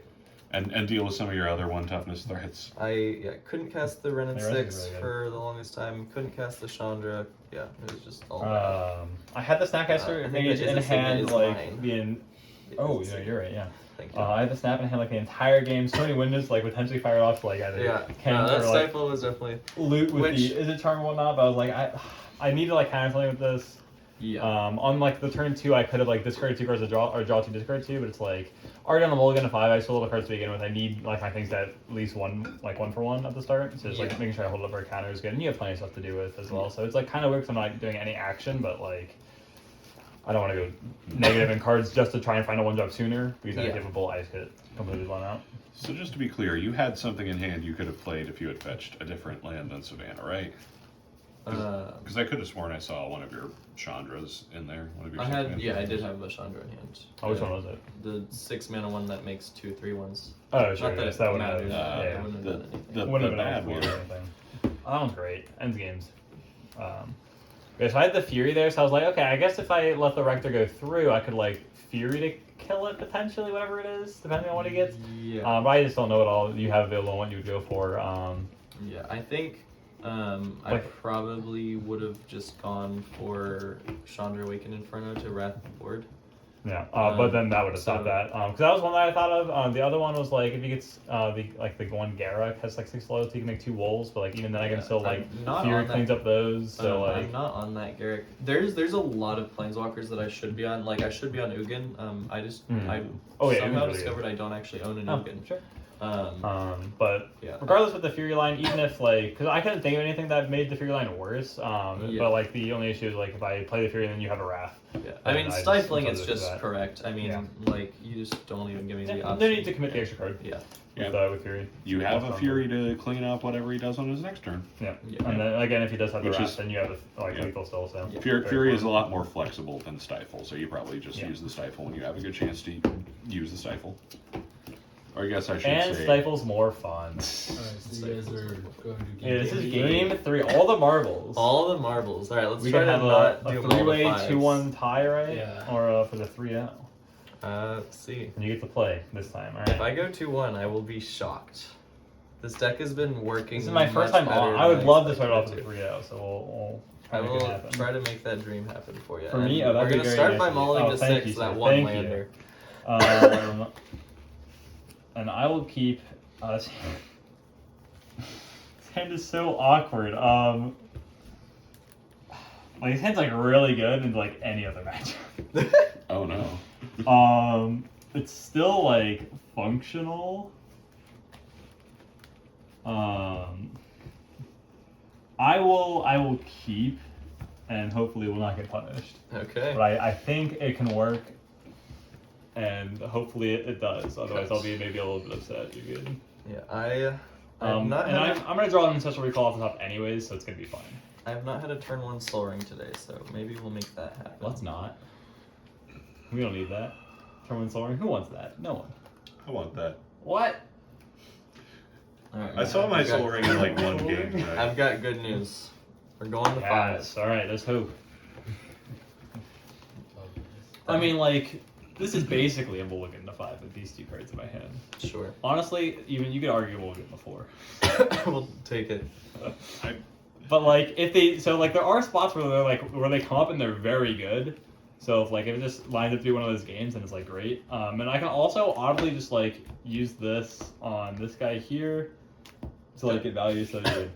And deal with some of your other 1 toughness threats. couldn't cast the Renin The Renin's 6 really good. for the longest time. Couldn't cast the Chandra. Yeah, it was just all bad. I had the Snapcaster I think mage that in is a hand, signet is like mine. being. Oh, It's yeah, a you're right. Yeah. Thank you. I had the snap in hand like the entire game. So many windows like potentially fired off like either That or like stifle was definitely. loot with Which- the Izzet charm and whatnot. But I was like, I need to like counter something with this. Yeah. On like the turn 2, I could have like discarded 2 cards to draw, or draw 2, discard 2. But it's like already on the mulligan to 5. I still have cards to begin with. I need like my things to at least 1 for 1 at the start. So just like making sure I hold up our counter is good. And you have plenty of stuff to do with as well. So it's like kind of weird because I'm not doing any action, but like I don't want to go negative in cards just to try and find a 1-drop sooner because then if you have a bolt, I just get completely blown out. So just to be clear, you had something in hand you could have played if you had fetched a different land than Savannah, right? Because I could have sworn I saw one of your Chandras in there. One of your I did have a Chandra in hand. Oh, which one was it? The 6-mana one that makes 2/3/1s. Oh, sure. Not that Yes, it that would have. matters. Yeah, It wouldn't have done anything. the Wouldn't have been bad weird one. or anything. Oh, that one's great. Ends games. Okay, so I had the Fury there, so I was like, okay, I guess if I let the Rector go through, I could like Fury to kill it potentially, whatever it is, depending on what he gets. Yeah. But I just don't know what all you have available and what you would go for. Yeah, I think I Like- probably would have just gone for Chandra Awakened Inferno to Wrath the board. Yeah, but then that would have stopped so- that. Because that was one that I thought of. The other one was like if he gets the one Garruk has like 6 loyalty, he can make 2 wolves, but like even then I can still like I'm not Fury on that- cleans up those. So like I'm not on that Garruk. There's a lot of planeswalkers that I should be on. Like I should be on Ugin. I just I Oh, yeah, somehow Ugin's really discovered I don't actually own an oh, Ugin. sure. But But regardless with the Fury line, even if like, because I couldn't think of anything that made the Fury line worse. But like the only issue is like if I play the Fury and then you have a Wrath. yeah, I mean just- stifling I'm is totally just for that. correct. I mean Yeah. like you just don't even give me the Yeah, option. no need to commit the extra card. Yeah. With Fury. You have a Fury to clean up whatever he does on his next turn. Yeah. Yeah. And then again, if he does have the Which Wrath, is- then you have like yeah. lethal still. So Fury is a lot more flexible than Stifle, so you probably just Yeah. use the Stifle when you have a good chance to use the Stifle. Or I guess I should And say... Stifle's more fun. Alright, so you guys are going to Yeah, this is game game 3. All the marbles. All the marbles. All right, let's we try can to have not a do them all to 3-way fives. 2-1 tie, right? Yeah. Or for the 3-0. Let's see. And you get to play this time. All If right. I go 2-1, I will be shocked. This deck has been working. This is my first much time better on. than I would love to start off expected with it 3-0, so we'll I try to make will it happen. try to make that dream happen for you. For And me, we're that'd be gonna very start nice by of you. mauling to Thank 6 you, that sir. one Thank lander. you. And I will keep. This hand is so awkward. Like his hand's like really good in like any other matchup. Oh no. It's still like functional. I will keep, and hopefully will not get punished. Okay. But I think it can work, and hopefully it does. Otherwise, I'll be maybe a little bit upset. You're good. Yeah, I'm not and having. I'm gonna draw an ancestral recall off the top anyways, so it's gonna be fine. I have not had a turn 1 Soul Ring today, so maybe we'll make that happen. Let's not. We don't need that. Turn 1 Soul Ring. Who wants that? No one. I want that. What? Alright, I saw my Soul Ring in like one game today. I've got good news. We're going to 5. Yes. All right. Let's hope. I mean, like, this is basically a mulligan to 5 with these 2 cards in my hand. Sure. Honestly, even you could argue a mulligan to 4. We'll take it. But like, if they there are spots where they're like where they come up and they're very good. So if it just lines up to be one of those games, then it's like great. And I can also oddly just like use this on this guy here to like get value. So good.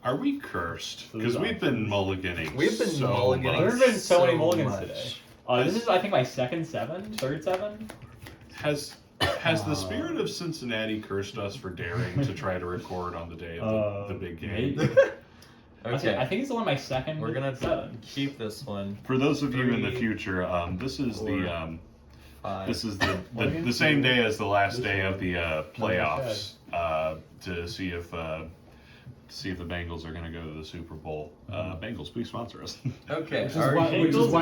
Are we cursed? Because we've been mulliganing. We've been so mulliganing. much. There have been so many mulligans much. today. This is I think my second 7, third 7. Has the spirit of Cincinnati cursed us for daring to try to record on the day of the big game? Maybe. Okay. I think it's only my second. We're gonna 7. keep this one. For those of you in the 3, future, this is 4, the 5. this is the same day as the last day of the playoffs to see if the Bengals are going to go to the Super Bowl. Bengals, please sponsor us. Okay. Which is Are why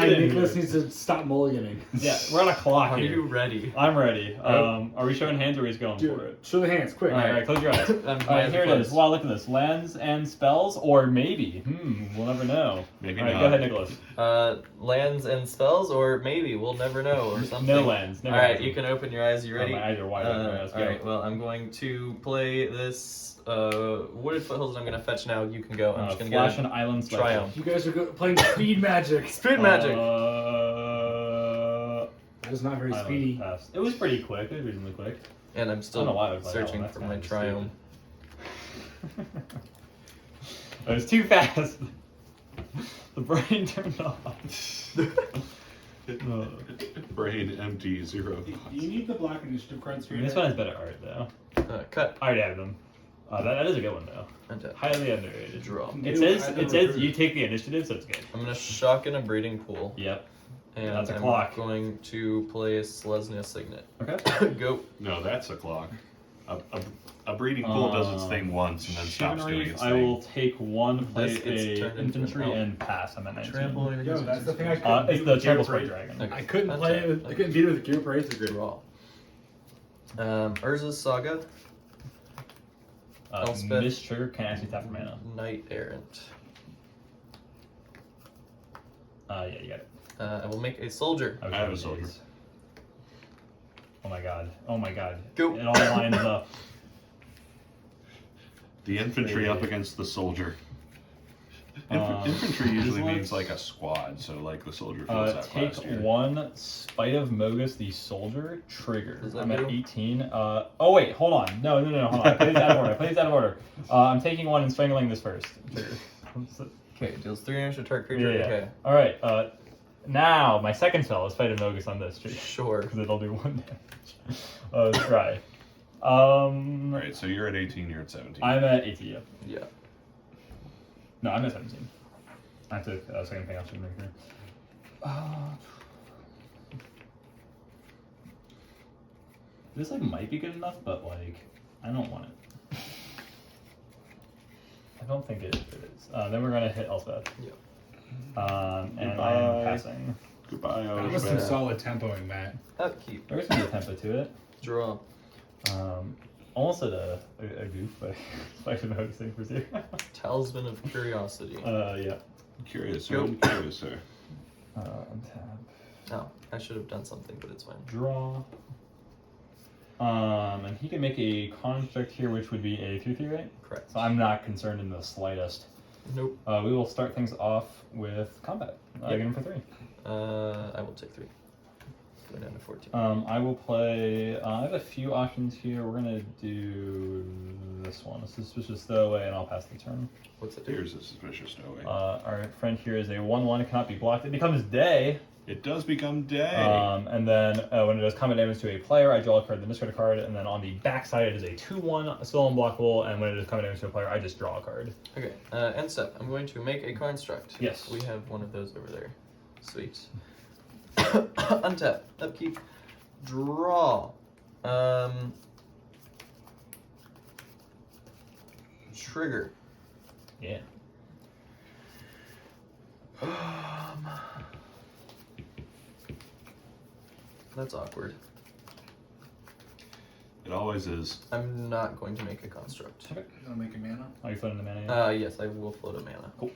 get in Nicholas here. needs to stop mulliganing. Yeah, we're on a clock here. you ready? I'm ready. Are we showing hands or are we just going for it? Show the hands, quick. All right, close your eyes. All right, here it is. Wow, look at this. Lands and spells, or maybe. We'll never know. Maybe All right, not. go ahead, Nicholas. Lands and spells, or maybe we'll never know, or something. No lands. All Never right, lands. you can open your eyes. You ready? My eyes are wide open. Let's go. All right. Well, I'm going to play this Wooded Foothills. I'm going to fetch now. You can go. I'm just going to Flash get and Island Special. Triumph. You guys are playing speed magic. Speed magic. That is not very Island speedy. pass. It was pretty quick. It was reasonably quick. And I'm I still don't know why I would play that searching one. for That's my kinda Triumph. It was too fast. The brain turned off. Brain empty, 0. You need the black initiative cards. I mean, this one has better art though. Cut. I already have them. That is a good one though. Untap. Highly underrated. Draw. It says you take the initiative, so it's good. I'm going to shock in a breeding pool. Yep. And That's a I'm clock. going to play Selesnya Signet. Okay. Go. No, that's a clock. A breeding pool does its thing once and then stops doing its thing. I will take 1, play This gets a turned into infantry, an elf. and pass. I'm at 19. Trample. Yo, that's the thing I couldn't It's do the with Trample Gear Spray Okay. Dragon. I couldn't play it. I couldn't beat it with Gear Praise Agreement. Draw. Urza's Saga. Elspeth. Miss Trigger can actually tap for mana. Knight Errant. Yeah, you got it. I will make a soldier. was I have a really soldier. nice. Oh my god. Oh my god. Go. It all lines up. The infantry up against the soldier. Um, Infantry usually let's- means like a squad, so like the soldier feels that Take last year. 1 Spite of Mogus the Soldier trigger. Does that I'm at do? 18. Oh wait, hold on. No, hold on. Play these out of order. Play these out of order. I'm taking 1 and strangling this first. Trigger. Okay, deals 3 damage to target creature. Yeah. Okay. All right. Now my second spell is Spite of Mogus on this trigger Sure. because it'll do 1 damage. Try. Alright, so you're at 18, you're at 17. I'm at 18. Yeah. Yeah. No, I'm at 17. I took second thing off to make here. This might be good enough, but I don't want it. I don't think it is. Then we're gonna hit Elspeth. Yep. And Goodbye. I am passing. Goodbye, That was some Elspeth. solid tempoing, Matt. Upkeep. There's gonna be a tempo to it. Draw. Almost at a goof, but I should know how to say for 0. Talisman of Curiosity. Yeah. Curious, Go. I'm curious, sir. Untap. Oh, I should have done something, but it's fine. Draw. And he can make a construct here, which would be a 3/3, right? Correct. So I'm not concerned in the slightest. Nope. We will start things off with combat. Get him for 3. I will take 3. Go down to 14. I will play. I have a few options here. We're gonna do this one. A suspicious stowaway, and I'll pass the turn. What's it do? Here's a suspicious stowaway. Our friend here is a 1/1. It cannot be blocked. It becomes day. It does become day. And then when it does combat damage to a player, I draw a card, then discard a card, and then on the backside it is a 2/1, still unblockable, and when it does combat damage to a player, I just draw a card. Okay. End step. I'm going to make a construct. Yes. We have one of those over there. Sweet. Untap. Upkeep. Draw. Trigger. Yeah. That's awkward. It always is. I'm not going to make a construct. Okay. You gonna make a mana? Are you floating the mana? Yes, I will float a mana. Cool.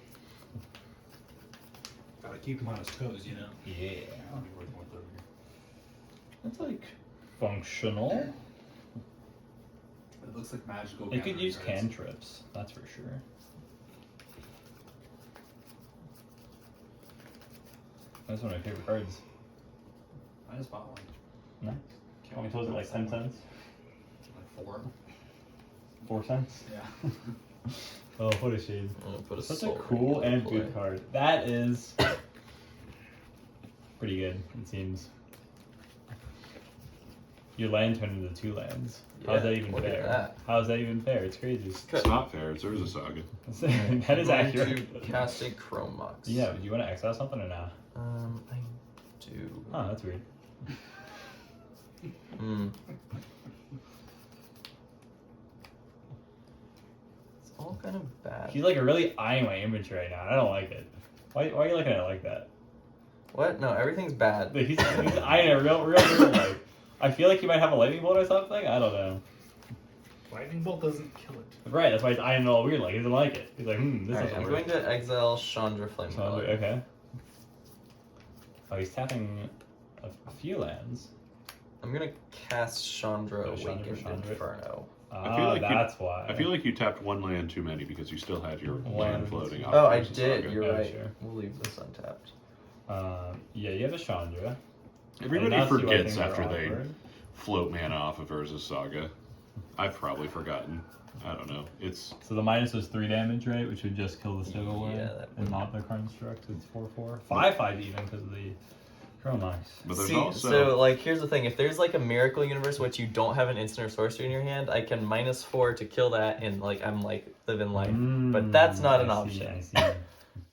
Gotta keep him on his toes, you know. Yeah. I'll be working with over here. That's like functional. It looks like magical. It could gathering use cards. cantrips, that's for sure. That's one of my favorite cards. I just bought one. Nice. How much was it, like 10 cents? Like 4. 4 cents? Yeah. Oh, what a shame. I'm gonna put a Such a Soul Ring cool into and play. good card. That is pretty good, it seems. Your land turned into 2 lands. How's Yeah, that even look at fair? that. How's that even fair? It's crazy. It's not fair. It's Urza Saga. That is I'm accurate. going to cast a Chrome Mox. Yeah, do you want to exile something or not? I do. Oh, that's weird. Hmm. It's all kind of bad. He's like really eyeing my inventory right now. I don't like it. Why are you looking at it like that? What? No, everything's bad. He's eyeing it real weird. Like, I feel like he might have a lightning bolt or something. I don't know. Lightning bolt doesn't kill it. Right, that's why he's eyeing it all weird. Like he doesn't like it. He's like, this Alright, doesn't I'm work. going to exile Chandra Flame. Okay. Oh, he's tapping a few lands. I'm gonna cast Chandra Oh, Chandra, Awakened Chandra. Inferno. I feel like that's why. I feel like you tapped one land too many because you still had your land floating off. Oh, I Urza did. Saga. You're Yeah, right. sure. We'll leave this untapped. Yeah, you have a Chandra. Everybody And that's why forgets things are after they awkward. float mana off of Urza Saga. I've probably forgotten. I don't know. It's So the minus was 3 damage, right? Which would just kill the stowaway. Yeah, that And not the construct. It's 4/4. 5/5 even because of the Chromax. but there's See, also so like here's the thing: if there's like a miracle universe which you don't have an instant or sorcery in your hand, I can -4 to kill that, and like I'm like living life. But that's not an option. I see.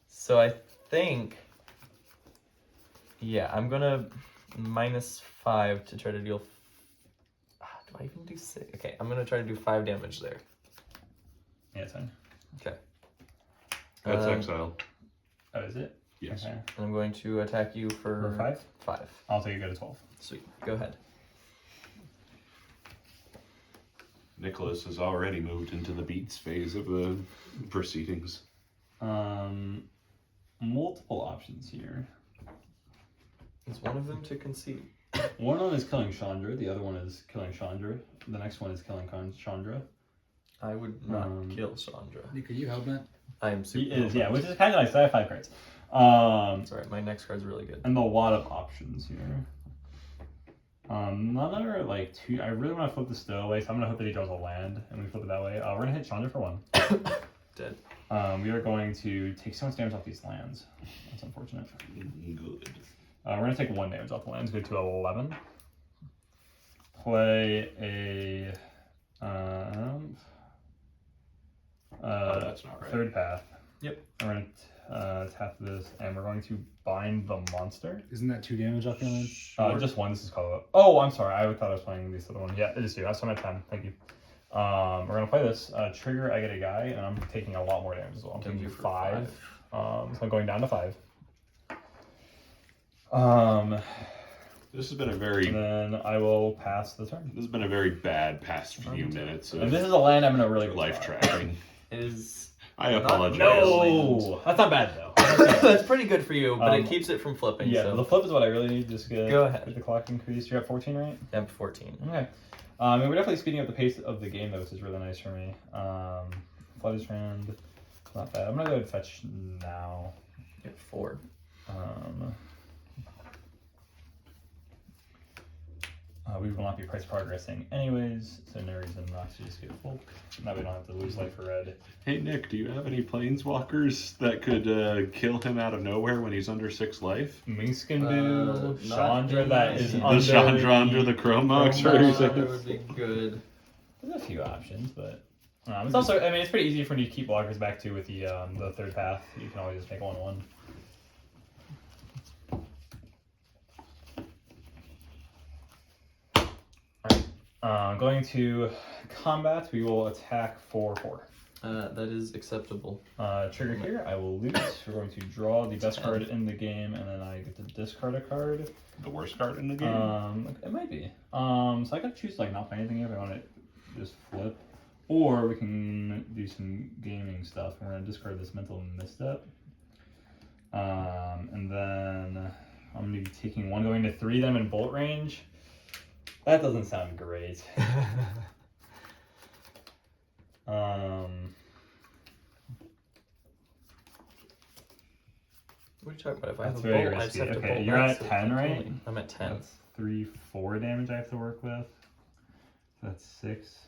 So I think, yeah, I'm gonna -5 to try to deal. Do I even do 6? Okay, I'm gonna try to do 5 damage there. Yeah, it's fine. Okay. that's Um, exile. Oh, is it? Yes. Okay. And I'm going to attack you for For 5? 5. I'll take you go to 12. Sweet. Go ahead. Nicholas has already moved into the beats phase of the proceedings. Multiple options here. Is one of them to concede? One of them is killing Chandra. The other one is killing Chandra. The next one is killing Chandra. I would not Um, kill Chandra. Nick, are you hellbent? I am He super. is, yeah, which is kind of nice. I have 5 cards. Sorry, my next card's really good. And a lot of options here. None are like too. I really want to flip the stowaway, so I'm gonna hope that he draws a land, and we flip it that way. We're gonna hit Chandra for 1. Dead. We are going to take so much damage off these lands. That's unfortunate. Good. We're gonna take 1 damage off the lands. Go to 11. Play a Oh, that's not right. third path. Yep. We're gonna tap this, and we're going to bind the monster. Isn't that 2 damage off your land? Just 1. This is called. Oh, I'm sorry. I thought I was playing this other one. Yeah, it is 2. That's on my 10. Thank you. We're gonna play this. Trigger. I get a guy, and I'm taking a lot more damage as well. I'm taking you for 5. So I'm going down to 5. This has been a very And then I will pass the turn. this has been a very bad past few minutes And of this is a land I'm gonna really life try. tracking. It is. I Not- apologize. No, that's not bad though. That's pretty good for you, but it Um, keeps it from flipping. Yeah, so. the flip is what I really need. Just get Go ahead. Get the clock increased. You're at 14, right? I'm 14. Okay. And we're definitely speeding up the pace of the game, though, which is really nice for me. Flood is round. Not bad. I'm gonna go ahead and fetch now. You're at 4. We will not be price progressing anyways, so no reason not to just get full. Now we don't have to lose life for red. Hey Nick, do you have any planeswalkers that could kill him out of nowhere when he's under 6 life? Minkskindu, not Chandra in that my is hand. under The Chandra under the Chromax, or is That it? would be good. There's a few options, but it's also, I mean, it's pretty easy for you to keep blockers back too with the third path. You can always just make 1/1. Going to combat, we will attack for 4. That is acceptable. Trigger here. I will loot. We're going to draw the best card in the game, and then I get to discard a card. The worst card in the game? It might be. So I gotta choose like not play anything if I want to just flip. Or we can do some gaming stuff. We're gonna discard this mental misstep. And then I'm gonna be taking one going to 3, then I'm in bolt range. That doesn't sound great. What are you talking about? If I have That's a very bolt, I just risky. have to Okay, bolt you're that, at so 10, right? only- I'm at 10. That's 3, 4 damage I have to work with. So that's 6.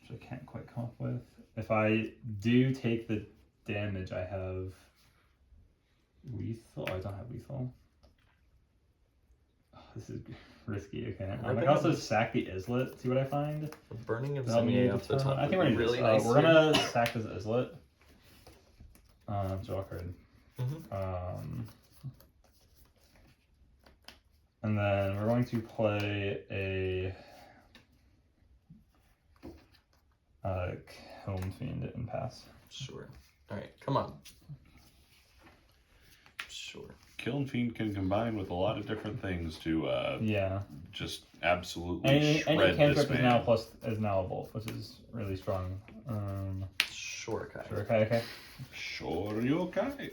Which I can't quite come up with. If I do take the damage, I have lethal. Oh, I don't have lethal. Oh, this is risky. Okay, I can also sack the Izzet. See what I find. The burning of That'll be Zimier off the top. I think would we're be gonna really do nice. this. We're gonna sack this Izzet. Draw a card. And then we're going to play a Kiln Fiend and pass. Sure. All right, come on. Sure. Kiln Fiend can combine with a lot of different things to Yeah. just absolutely Any shred this cantrip is man. now a bolt, which is really strong. Sure, Kai. Sure, okay. Sure, you okay?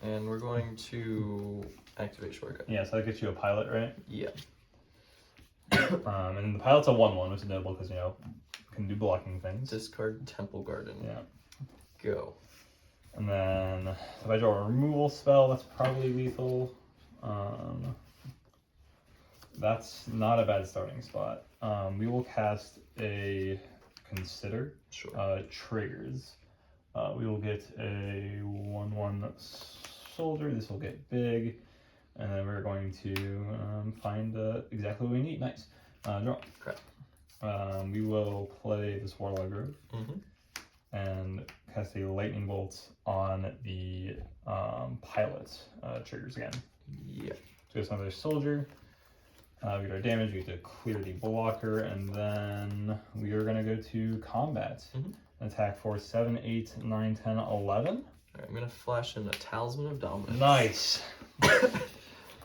And we're going to activate shortcut. Yeah, so that gets you a pilot, right? Yeah. And the pilot's a 1/1, which is notable because can do blocking things. Discard Temple Garden. Yeah. Go. And then if I draw a removal spell, that's probably lethal. That's not a bad starting spot. We will cast a Consider. Sure. Triggers. We will get a 1/1 soldier. This will get big. And then we're going to find exactly what we need. Nice. Draw. Crap. We will play this Warlord Grove and cast a Lightning Bolt on the pilot triggers again. Yeah. So it's another soldier. We get our damage, we get to clear the blocker, and then we are going to go to combat. Attack for 7, 8, 9, 10, 11. Alright, I'm gonna flash in a Talisman of Dominance. Nice.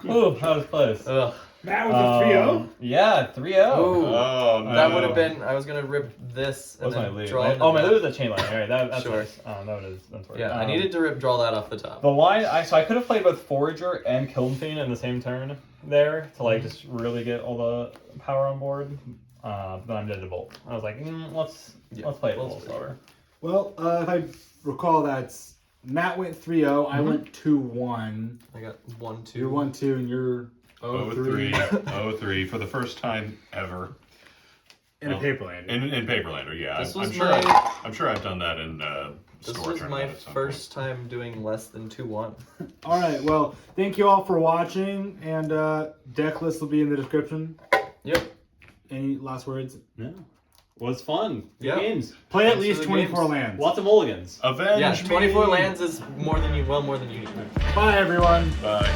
Ooh, that was close. Ugh. That was a 3-0? Yeah, 3-0. Oh, no. That would have been. I was gonna rip this and What's my then loot? draw. Oh, my loot is a chain line. Alright, that's Sure. nice. That's worth it. Yeah, I needed to draw that off the top. The line, so I could have played both Forager and Kiln Fiend in the same turn there to like just really get all the power on board. But then I did a bolt. I was like, let's play it a little slower. Well, if I recall, that's Matt went 3-0. I went 2-1. I got 1, 2. You're 1-2, and you're 0-3. 03 for the first time ever. In a Paperlander. In Paperlander, yeah. This I'm was sure my- I'm sure I've done that in This store was my tournament at some first time doing less than 2-1. All right, well, thank you all for watching, and deck list will be in the description. Yep. Any last words? No. Was fun. Good Yeah. games. Play at Thanks least for the 24 games. lands. Lots of mulligans. Avenge Yeah, me! 24 lands is more than you need. Bye, everyone. Bye.